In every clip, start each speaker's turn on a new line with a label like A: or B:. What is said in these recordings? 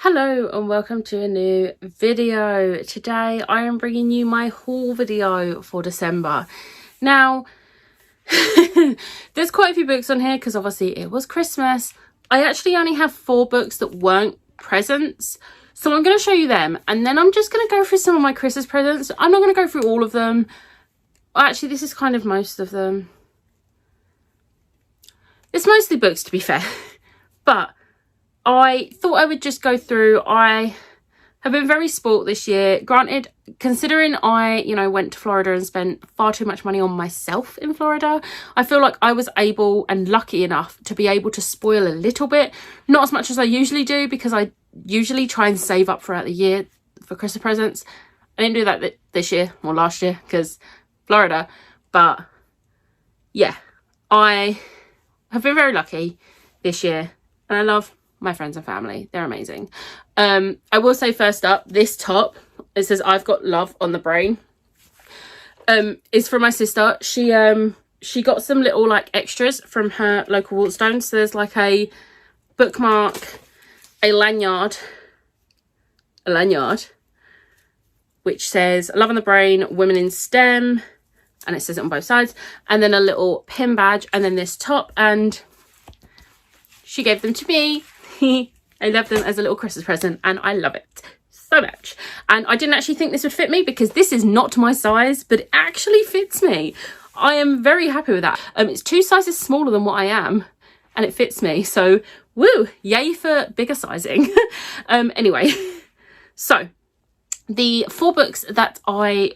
A: Hello and welcome to a new video. Today I am bringing you my haul video for December. Now, there's quite a few books on here because obviously it was Christmas. I actually only have 4 books that weren't presents. So I'm going to show you them and then I'm just going to go through some of my Christmas presents. I'm not going to go through all of them. Actually, this is kind of most of them. It's mostly books, to be fair. But I thought I would just go through. I have been very spoilt this year. Granted, considering I, went to Florida and spent far too much money on myself in Florida, I feel like I was able and lucky enough to be able to spoil a little bit. Not as much as I usually do because I usually try and save up throughout the year for Christmas presents. I didn't do that this year or last year because Florida. But yeah, I have been very lucky this year and I love my friends and family. They're amazing. I will say first up, this top, it says I've got love on the brain, is from my sister. She got some little like extras from her local Waterstones. So there's like a bookmark, a lanyard which says love on the brain, women in STEM, and it says it on both sides, and then a little pin badge, and then this top, and she gave them to me. I love them as a little Christmas present and I love it so much. And I didn't actually think this would fit me because this is not my size, but it actually fits me. I am very happy with that. It's 2 sizes smaller than what I am and it fits me. So woo, yay for bigger sizing. Anyway, so the 4 books that I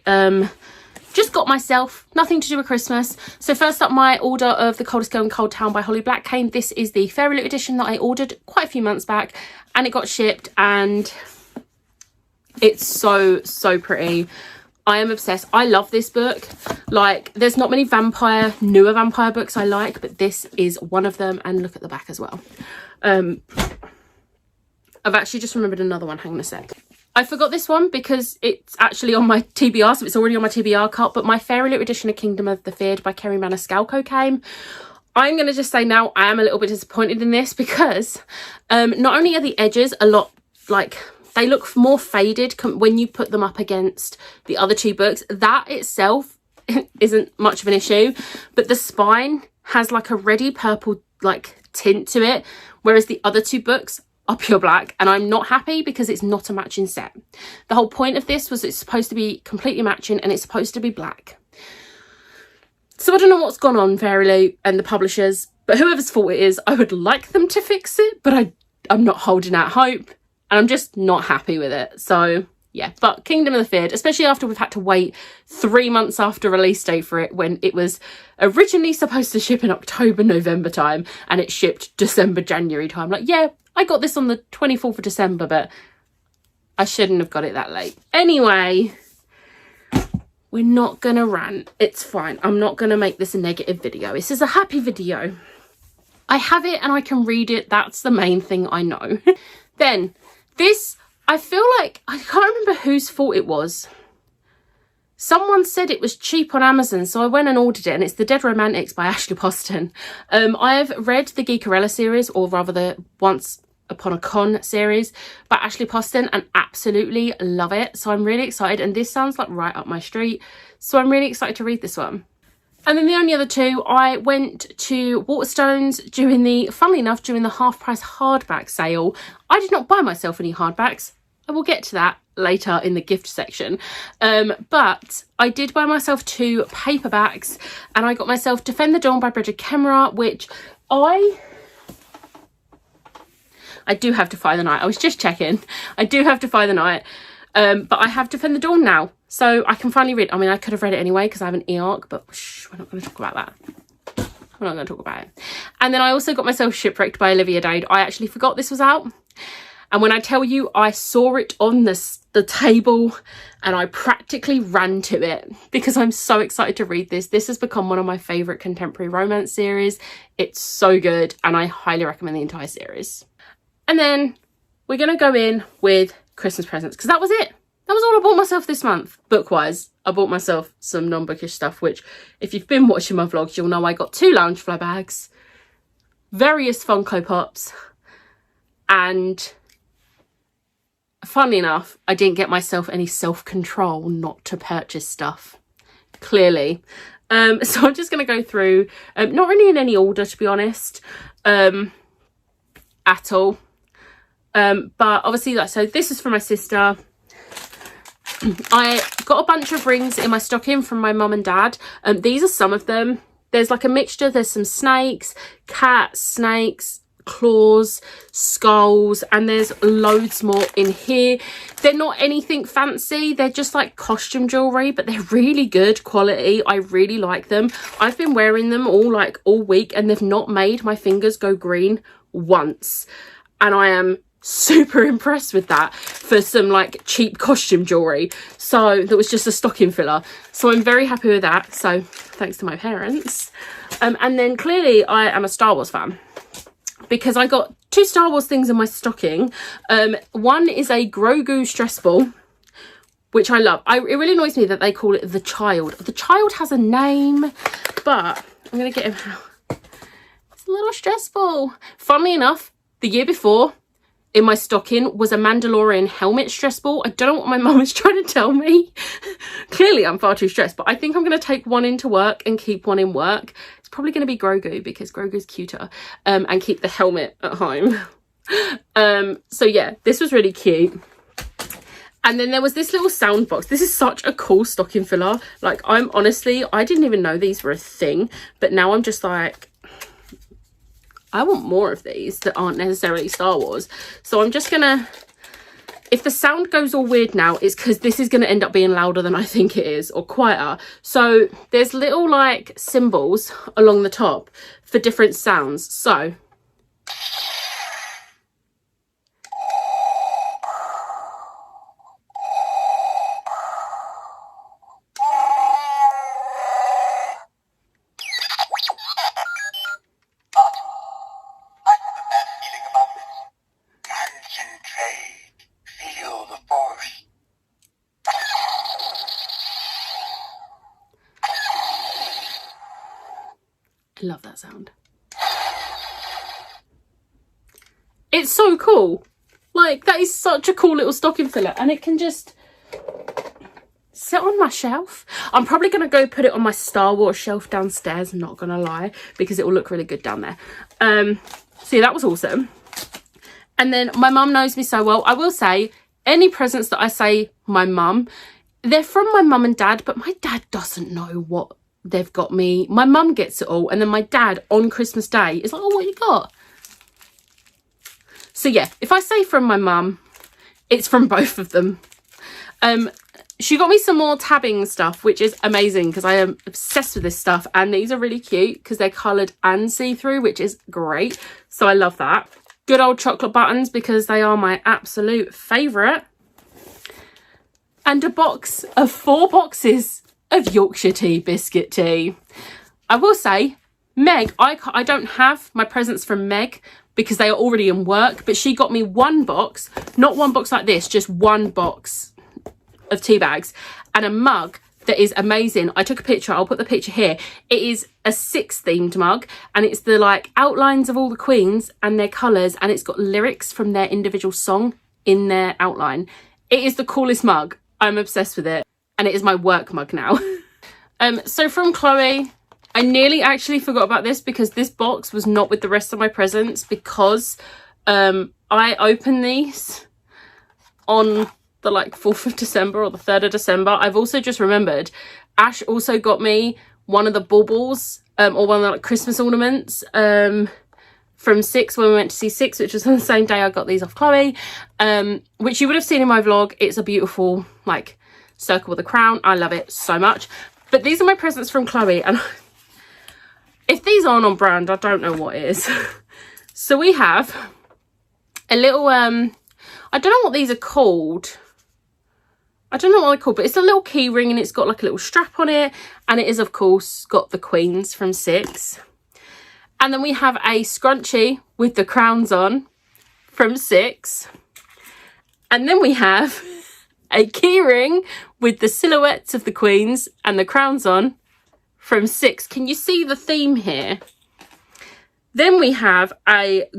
A: just got myself, nothing to do with Christmas. So first up, my order of The Coldest Girl in Cold Town by Holly Blackcane. This is the Fairy Loot edition that I ordered quite a few months back and it got shipped and it's so pretty. I am obsessed. I love this book. Like, there's not many newer vampire books I like, but this is one of them. And look at the back as well. I've actually just remembered another one. Hang on a sec. I forgot this one because it's actually on my TBR, so it's already on my TBR cart, but my Fairy Loot edition of Kingdom of the Feared by Kerry Maniscalco came. I'm going to just say now I am a little bit disappointed in this because not only are the edges a lot, like, they look more faded when you put them up against the other 2 books. That itself isn't much of an issue, but the spine has like a reddy purple like tint to it, whereas the other 2 books are pure black, and I'm not happy because it's not a matching set. The whole point of this was it's supposed to be completely matching and it's supposed to be black. So I don't know what's gone on, Fairy Loot and the publishers, but whoever's fault it is, I would like them to fix it, but I'm not holding out hope and I'm just not happy with it. So yeah, but Kingdom of the Feared, especially after we've had to wait 3 months after release date for it when it was originally supposed to ship in October, November time and it shipped December, January time. Like, yeah, I got this on the 24th of December, but I shouldn't have got it that late. Anyway, we're not going to rant. It's fine. I'm not going to make this a negative video. This is a happy video. I have it and I can read it. That's the main thing I know. Then this, I feel like, I can't remember whose fault it was. Someone said it was cheap on Amazon, so I went and ordered it, and it's The Dead Romantics by Ashley Poston. I've read the Geekerella series, or rather the Once Upon a Con series by Ashley Poston, and absolutely love it. So I'm really excited, and this sounds like right up my street. So I'm really excited to read this one. And then the only other 2, I went to Waterstones funnily enough, during the half price hardback sale. I did not buy myself any hardbacks. I will get to that later in the gift section, but I did buy myself 2 paperbacks and I got myself Defend the Dawn by Bridget Kemmerer, which I do have Defy the Night. I was just checking. I do have Defy the Night, but I have Defend the Dawn now, so I can finally read. I mean, I could have read it anyway because I have an e-arc, but we're not going to talk about that. We're not going to talk about it. And then I also got myself Shipwrecked by Olivia Dade. I actually forgot this was out. And when I tell you, I saw it on the table and I practically ran to it because I'm so excited to read this. This has become one of my favourite contemporary romance series. It's so good and I highly recommend the entire series. And then we're going to go in with Christmas presents because that was it. That was all I bought myself this month, book-wise. I bought myself some non-bookish stuff, which if you've been watching my vlogs, you'll know I got 2 Loungefly bags, various Funko Pops, and funnily enough, I didn't get myself any self-control not to purchase stuff, clearly. So I'm just going to go through, not really in any order, to be honest, at all. But obviously, like, so this is for my sister. I got a bunch of rings in my stocking from my mum and dad. These are some of them. There's like a mixture. There's some snakes, cats, snakes, claws, skulls, and there's loads more in here. They're not anything fancy. They're just like costume jewelry, but they're really good quality. I really like them. I've been wearing them all week, and they've not made my fingers go green once. And I am super impressed with that for some like cheap costume jewelry. So that was just a stocking filler. So I'm very happy with that. So thanks to my parents. And then clearly I am a Star Wars fan, because I got 2 Star Wars things in my stocking. One is a Grogu stress ball, which I love. It really annoys me that they call it the Child. The Child has a name, but I'm going to get him out. It's a little stress ball. Funnily enough, the year before, in my stocking was a Mandalorian helmet stress ball. I don't know what my mum is trying to tell me. Clearly I'm far too stressed, but I think I'm going to take one into work and keep one in work. It's probably going to be Grogu, because Grogu's cuter, and keep the helmet at home. So yeah, this was really cute. And then there was this little sound box. This is such a cool stocking filler. Like, I didn't even know these were a thing, but now I'm just like, I want more of these that aren't necessarily Star Wars. So I'm just gonna, if the sound goes all weird now, it's because this is going to end up being louder than I think it is, or quieter. So there's little like symbols along the top for different sounds. So I love that sound. It's so cool. Like, that is such a cool little stocking filler, and it can just sit on my shelf. I'm probably going to go put it on my Star Wars shelf downstairs, I'm not going to lie, because it will look really good down there. So yeah, that was awesome. And then my mum knows me so well. I will say, any presents that I say my mum, they're from my mum and dad, but my dad doesn't know what they've got me. My mum gets it all, and then my dad on Christmas Day is like, oh, what you got? So yeah, if I say from my mum, it's from both of them. She got me some more tabbing stuff, which is amazing because I am obsessed with this stuff, and these are really cute because they're coloured and see-through, which is great. So I love that. Good old chocolate buttons, because they are my absolute favourite. And a box of 4 boxes of Yorkshire tea biscuit tea. I will say, Meg, I don't have my presents from Meg because they are already in work, but she got me 1 box, not 1 box like this, just 1 box of tea bags and a mug that is amazing. I took a picture, I'll put the picture here. It is a 6 themed mug, and it's the like outlines of all the queens and their colours, and it's got lyrics from their individual song in their outline. It is the coolest mug. I'm obsessed with it. And it is my work mug now. So from Chloe, I nearly actually forgot about this because this box was not with the rest of my presents, because I opened these on the like 4th of December or the 3rd of December. I've also just remembered Ash also got me one of the baubles, or one of the like Christmas ornaments from Six when we went to see Six, which was on the same day I got these off Chloe, which you would have seen in my vlog. It's a beautiful like circle with a crown. I love it so much. But these are my presents from Chloe, and if these aren't on brand, I don't know what is. So we have a little I don't know what these are called. I don't know what they're called, but it's a little key ring, and it's got like a little strap on it, and it is of course got the queens from Six. And then we have a scrunchie with the crowns on from Six. And then we have a key ring with the silhouettes of the queens and the crowns on from Six. Can you see the theme here? Then we have a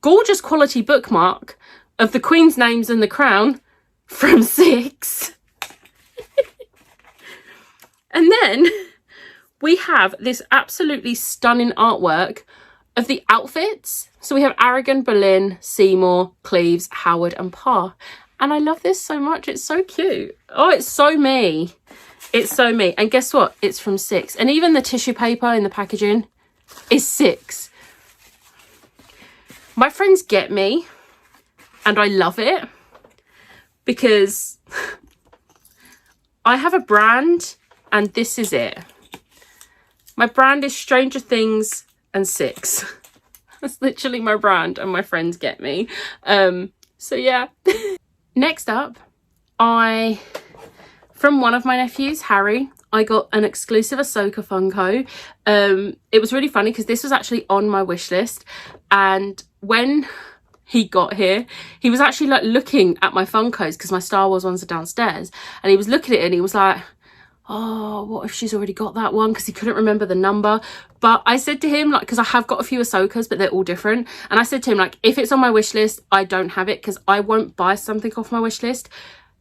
A: gorgeous quality bookmark of the Queen's names and the crown from 6. And then we have this absolutely stunning artwork of the outfits. So we have Aragon, Boleyn, Seymour, Cleves, Howard and Parr. And I love this so much. It's so cute. Oh, it's so me. It's so me. And guess what? It's from 6. And even the tissue paper in the packaging is 6. My friends get me, and I love it, because I have a brand and this is it. My brand is Stranger Things and 6. That's literally my brand, and my friends get me. So yeah. Next up, from one of my nephews, Harry, I got an exclusive Ahsoka Funko. It was really funny because this was actually on my wish list, and when he got here, he was actually like looking at my Funkos because my Star Wars ones are downstairs, and he was looking at it and he was like, oh, what if she's already got that one, because he couldn't remember the number. But I said to him, like, because I have got a few Ahsokas, but they're all different, and I said to him, like, if it's on my wish list, I don't have it, because I won't buy something off my wish list.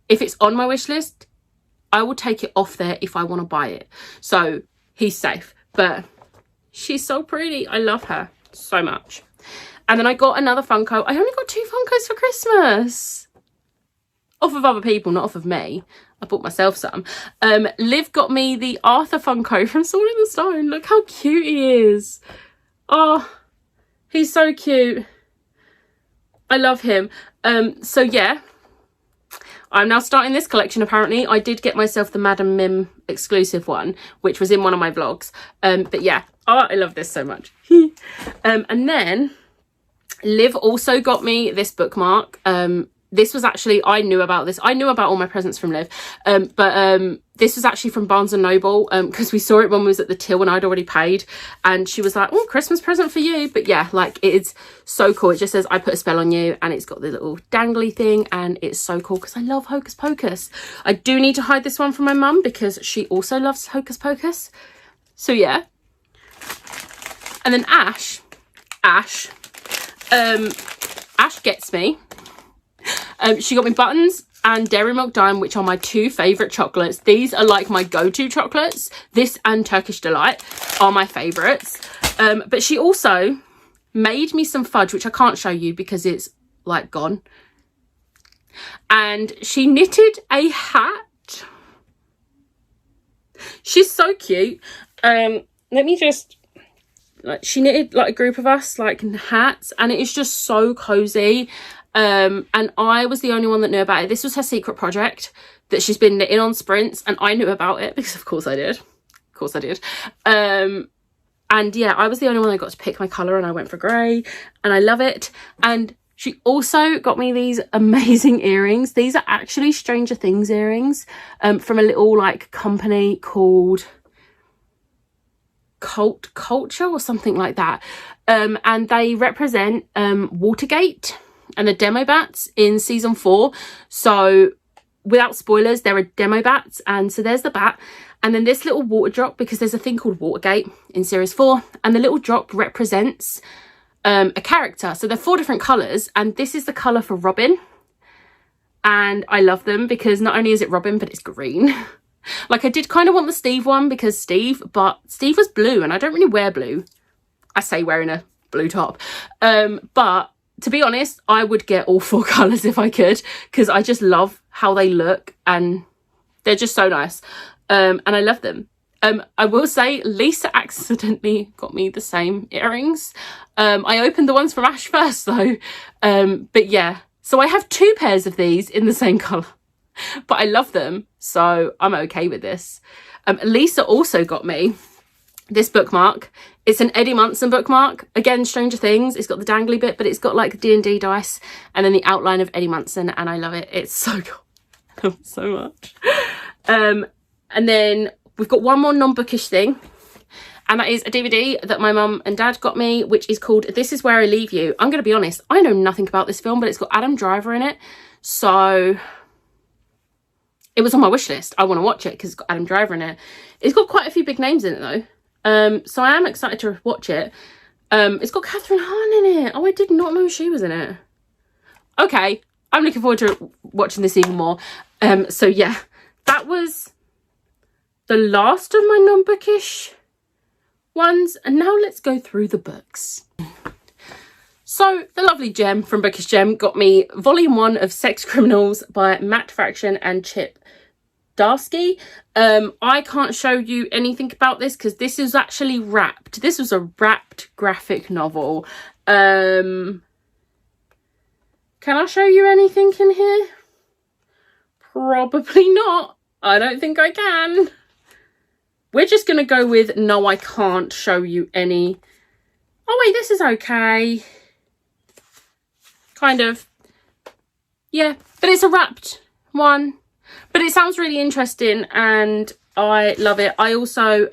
A: If it's on my wish list, I will take it off there if I want to buy it. So he's safe. But she's so pretty. I love her so much. And then I got another Funko. I only got 2 Funkos for Christmas. Off of other people, not off of me. I bought myself some. Liv got me the Arthur Funko from Sword in the Stone. Look how cute he is. Oh, he's so cute. I love him. So yeah, I'm now starting this collection. Apparently I did get myself the Madam Mim exclusive one, which was in one of my vlogs. But yeah, oh, I love this so much. And then Liv also got me this bookmark. This was actually, I knew about this. I knew about all my presents from Liv. But this was actually from Barnes & Noble, because we saw it when we was at the till and I'd already paid. And she was like, oh, Christmas present for you. But yeah, like, it is so cool. It just says, I put a spell on you. And it's got the little dangly thing. And it's so cool because I love Hocus Pocus. I do need to hide this one from my mum because she also loves Hocus Pocus. So yeah. And then Ash gets me. She got me Buttons and Dairy Milk Dime, which are my 2 favourite chocolates. These are like my go-to chocolates. This and Turkish Delight are my favourites. But she also made me some fudge, which I can't show you because it's like gone. And she knitted a hat. She's so cute. Let me just... Like, she knitted like a group of us like in hats, and it is just so cozy. And I was the only one that knew about it. This was her secret project that she's been knitting on sprints, and I knew about it because of course I did. And yeah, I was the only one that got to pick my colour, and I went for grey, and I love it. And she also got me these amazing earrings. These are actually Stranger Things earrings, from a little like company called Cult Culture or something like that. And they represent Watergate and the demo bats in season 4. So without spoilers, there are demo bats, and so there's the bat, and then this little water drop, because there's a thing called Watergate in series 4, and the little drop represents a character. So they're 4 different colours, and this is the colour for Robin, and I love them because not only is it Robin, but it's green. Like, I did kind of want the Steve one because Steve was blue, and I don't really wear blue. I say wearing a blue top, but to be honest, I would get all 4 colours if I could, because I just love how they look and they're just so nice. And I love them. I will say Lisa accidentally got me the same earrings. I opened the ones from Ash first though. But yeah, so I have 2 pairs of these in the same colour, but I love them, so I'm okay with this. Lisa also got me this bookmark. It's an Eddie Munson bookmark. Again, Stranger Things. It's got the dangly bit, but it's got like D&D dice and then the outline of Eddie Munson, and I love it. It's so cool. I love it so much. And then we've got one more non-bookish thing, and that is a DVD that my mum and dad got me, which is called This Is Where I Leave You. I'm going to be honest, I know nothing about this film, but it's got Adam Driver in it. So it was on my wish list. I want to watch it because it's got Adam Driver in it. It's got quite a few big names in it though. So I am excited to watch it. It's got Catherine Hahn in it. Oh, I did not know she was in it. Okay, I'm looking forward to watching this even more. So yeah, that was the last of my non-bookish ones, and now let's go through the books. So the lovely Gem from Bookish Gem got me volume 1 of Sex Criminals by Matt Fraction and Chip Darsky. I can't show you anything about this because this is actually wrapped. This was a wrapped graphic novel. Can I show you anything in here? Probably not. I don't think I can. We're just going to go with no, I can't show you any. Oh wait, this is okay. Kind of. Yeah, but it's a wrapped one. But it sounds really interesting and I love it. I also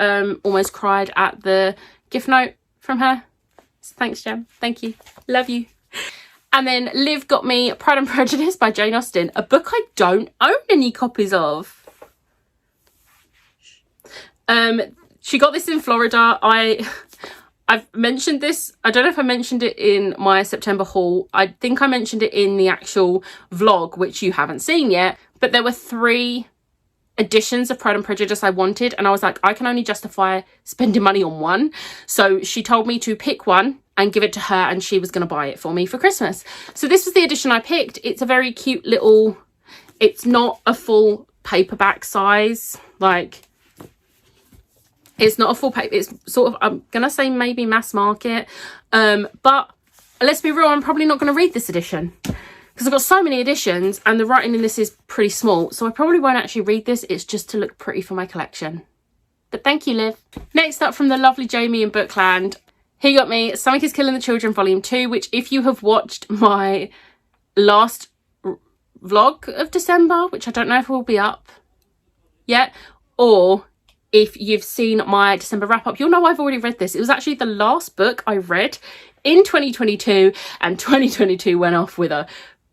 A: almost cried at the gift note from her. So thanks, Gem. Thank you. Love you. And then Liv got me Pride and Prejudice by Jane Austen, a book I don't own any copies of. She got this in Florida. I've mentioned this. I don't know if I mentioned it in my September haul. I think I mentioned it in the actual vlog, which you haven't seen yet. But there were 3 editions of Pride and Prejudice I wanted. And I was like, I can only justify spending money on one. So she told me to pick one and give it to her. And she was going to buy it for me for Christmas. So this was the edition I picked. It's a very cute little... It's not a full paperback size. Like... It's not a full paper. It's sort of, I'm going to say maybe mass market. But let's be real, I'm probably not going to read this edition. Because I've got so many editions and the writing in this is pretty small. So I probably won't actually read this. It's just to look pretty for my collection. But thank you, Liv. Next up from the lovely Jamie in Bookland. He got me Something is Killing the Children Volume 2. Which if you have watched my last vlog of December, which I don't know if will be up yet. Or... if you've seen my December wrap-up, you'll know I've already read this. It was actually the last book I read in 2022, and 2022 went off with a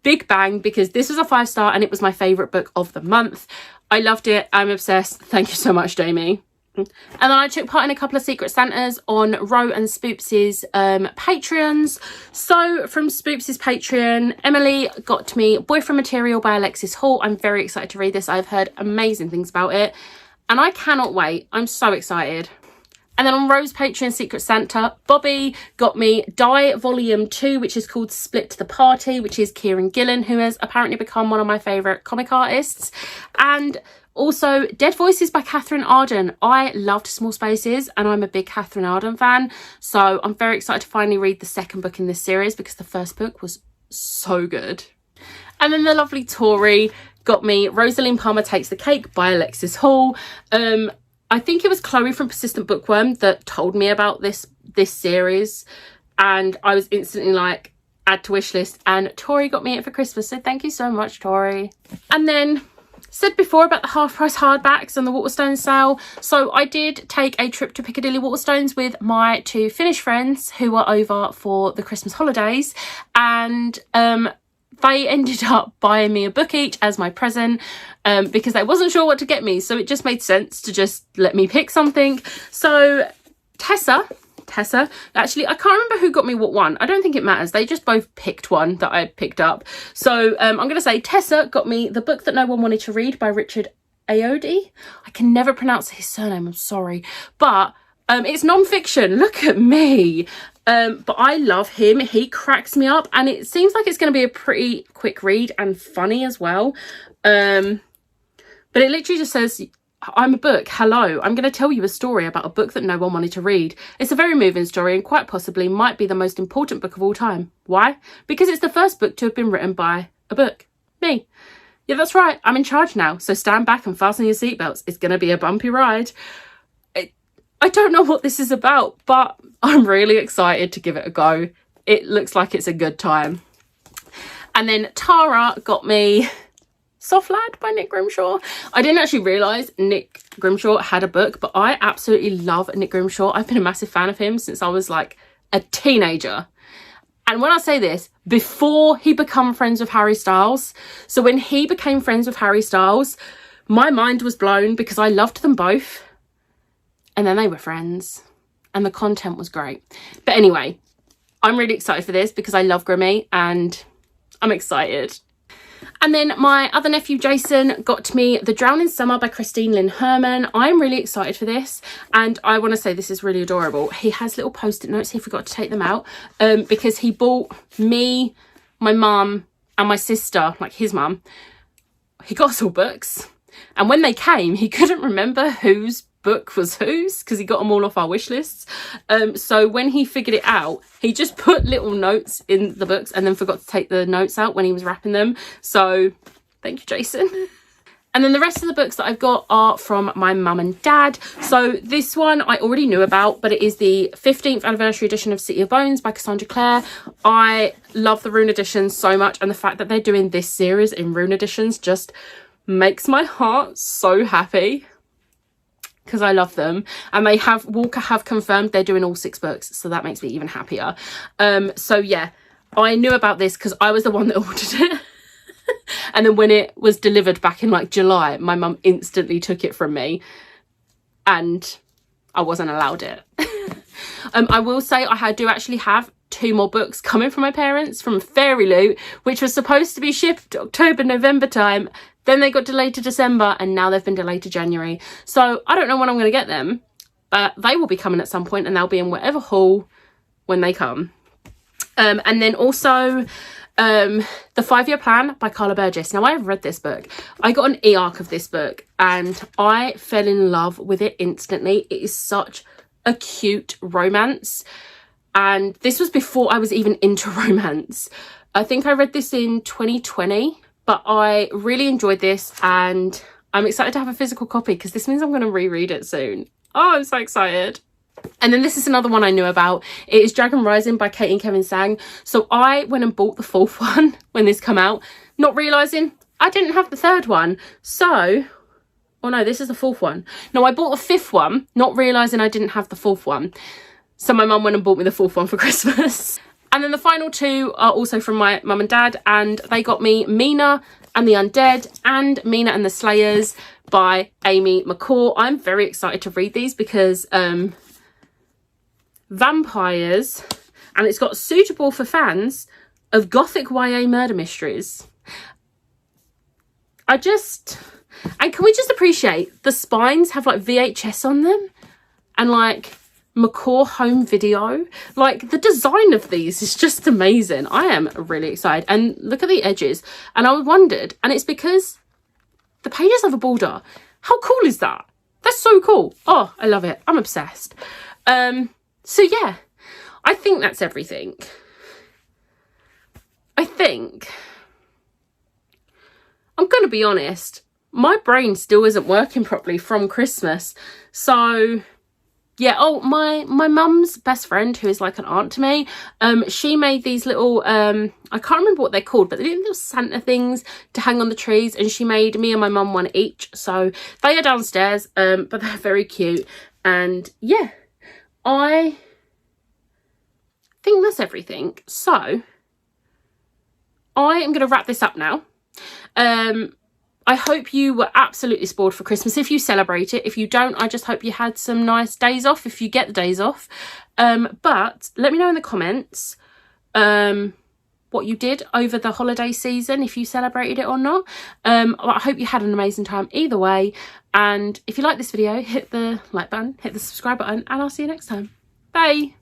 A: big bang because this was a 5-star and it was my favourite book of the month. I loved it. I'm obsessed. Thank you so much, Jamie. And then I took part in a couple of Secret Santas on Ro and Spoops' Patreons. So from Spoops' Patreon, Emily got me Boyfriend Material by Alexis Hall. I'm very excited to read this. I've heard amazing things about it. And I cannot wait. I'm so excited. And then on Ro's Patreon Secret Santa, Bobby got me Die Volume 2, which is called Split to the Party, which is Kieran Gillen, who has apparently become one of my favourite comic artists. And also Dead Voices by Catherine Arden. I loved Small Spaces and I'm a big Catherine Arden fan. So I'm very excited to finally read the second book in this series because the first book was so good. And then the lovely Tori got me Rosaline Palmer Takes the Cake by Alexis Hall. I think it was Chloe from Persistent Bookworm that told me about this series, and I was instantly like, add to wish list, and Tori got me it for Christmas, so thank you so much, Tori. And then said before about the half price hardbacks and the Waterstones sale. So I did take a trip to Piccadilly Waterstones with my 2 Finnish friends who were over for the Christmas holidays, and they ended up buying me a book each as my present because they wasn't sure what to get me. So it just made sense to just let me pick something. So Tessa, actually, I can't remember who got me what one. I don't think it matters. They just both picked one that I picked up. So I'm going to say Tessa got me The Book That No One Wanted to Read by Richard Ayoade. I can never pronounce his surname, I'm sorry. But it's non-fiction. Look at me. But I love him. He cracks me up, and it seems like it's going to be a pretty quick read and funny as well. But it literally just says, I'm a book. Hello. I'm going to tell you a story about a book that no one wanted to read. It's a very moving story and quite possibly might be the most important book of all time. Why? Because it's the first book to have been written by a book. Me. Yeah, that's right. I'm in charge now. So stand back and fasten your seatbelts. It's going to be a bumpy ride. I don't know what this is about, but I'm really excited to give it a go. It looks like it's a good time. And then Tara got me Soft Lad by Nick Grimshaw. I didn't actually realise Nick Grimshaw had a book, but I absolutely love Nick Grimshaw. I've been a massive fan of him since I was like a teenager. And when I say this, before he became friends with Harry Styles. So when he became friends with Harry Styles, my mind was blown because I loved them both. And then they were friends and the content was great. But anyway, I'm really excited for this because I love Grimmy and I'm excited. And then my other nephew Jason got me The Drowning Summer by Christine Lynn Herman. I'm really excited for this, and I want to say this is really adorable. He has little post-it notes. He forgot to take them out because he bought me, my mum and my sister, like his mum, he got us all books, and when they came he couldn't remember whose book was whose because he got them all off our wish lists. So when he figured it out, he just put little notes in the books and then forgot to take the notes out when he was wrapping them. So thank you, Jason. And then the rest of the books that I've got are from my mum and dad. So this one I already knew about, but it is the 15th anniversary edition of City of Bones by Cassandra Clare. I love the Rune editions so much, and the fact that they're doing this series in Rune editions just makes my heart so happy, because I love them. And they have, Walker have confirmed they're doing all 6 books, so that makes me even happier. So yeah, I knew about this because I was the one that ordered it. And then when it was delivered back in like July, my mum instantly took it from me and I wasn't allowed it. I will say I do actually have 2 more books coming from my parents from Fairy Loot, which was supposed to be shipped October, November time. Then they got delayed to December, and now they've been delayed to January. So I don't know when I'm going to get them, but they will be coming at some point, and they'll be in whatever haul when they come. And then also The 5-Year Plan by Carla Burgess. Now, I have read this book. I got an e-arc of this book and I fell in love with it instantly. It is such a cute romance. And this was before I was even into romance. I think I read this in 2020, but I really enjoyed this and I'm excited to have a physical copy because this means I'm going to reread it soon. Oh, I'm so excited. And then this is another one I knew about. It is Dragon Rising by Kate and Kevin Sang. So I went and bought the 4th one when this came out, not realising I didn't have the 3rd one. So, oh no, this is the 4th one. No, I bought the 5th one, not realising I didn't have the 4th one. So my mum went and bought me the 4th one for Christmas. And then the final 2 are also from my mum and dad, and they got me Mina and the Undead and Mina and the Slayers by Amy McCall. I'm very excited to read these because vampires, and it's got suitable for fans of gothic YA murder mysteries. And can we just appreciate the spines have like VHS on them and like McCaw home video? Like the design of these is just amazing. I am really excited. And look at the edges. And I wondered, and it's because the pages have a border. How cool is that? That's so cool. Oh, I love it. I'm obsessed. So yeah, I think that's everything. I think, I'm going to be honest, my brain still isn't working properly from Christmas. So yeah, oh, my mum's best friend, who is like an aunt to me, she made these little, I can't remember what they're called, but they're little Santa things to hang on the trees, and she made me and my mum one each. So they are downstairs, but they're very cute. And yeah, I think that's everything. So I am going to wrap this up now. I hope you were absolutely spoiled for Christmas if you celebrate it. If you don't, I just hope you had some nice days off if you get the days off. But let me know in the comments what you did over the holiday season, if you celebrated it or not. I hope you had an amazing time either way. And if you like this video, hit the like button, hit the subscribe button, and I'll see you next time. Bye.